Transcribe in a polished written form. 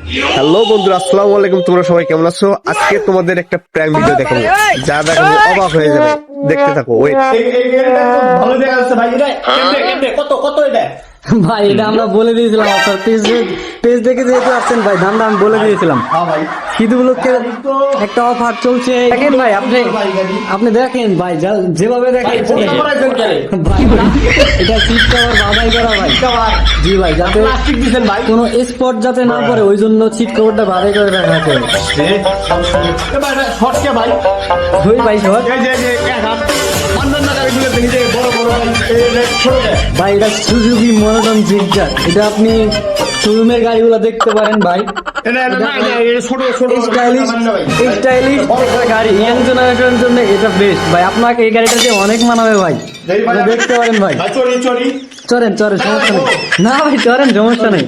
Hello বন্ধুরা, আসসালামু আলাইকুম। তোমরা সবাই কেমন আছো? আজকে তোমাদের একটা প্র্যাঙ্ক ভিডিও দেখাবো, যা দেখাবো অবাক হয়ে যাবে। দেখতে থাকো। ওয়েট। ভালো দেখা যাচ্ছে ভাই। কত কত এটা? ভাই এটা আমরা বলে দিয়েছিলাম আপনার পেজ দেখে যেহেতু আসছেন ভাই, দামটা আমি বলে দিয়েছিলাম। হ্যাঁ ভাই, শীত উপলক্ষে একটা অফার চলছে। দেখেন ভাই, আপনি দেখেন ভাই, যেভাবে দেখেন ভাই, এটা সিট কভার বাধাই করা ভাই। জি ভাই, যাতে প্লাস্টিক দিছেন ভাই। কোনো স্পট যাতে না পড়ে ওই জন্য সিট কভারটা বাধাই করে রাখা আছে। শর্টকে ভাই, ওই ভাই সব এই যে এক হাত বান্ধন না করে দিলে নিজে বড় বড় ভাই, এই ছোট দেয়। ভাই, এটা সুজুকি মনোটন জিগজার। এটা আপনি শোরুমের গাড়িগুলো দেখতে পারেন ভাই। এটা না এটা ছোট ছোট স্টাইলিশ একটা গাড়ি, ইয়াং জেনারেশনের জন্য এটা বেস্ট ভাই। আপনাকে এই গাড়িটা দিয়ে অনেক মানাবে ভাই। এটা দেখতে পারেন ভাই। চরি চরি চড়েন সমস্যা নেই। না ভাই, চড়েন সমস্যা নেই।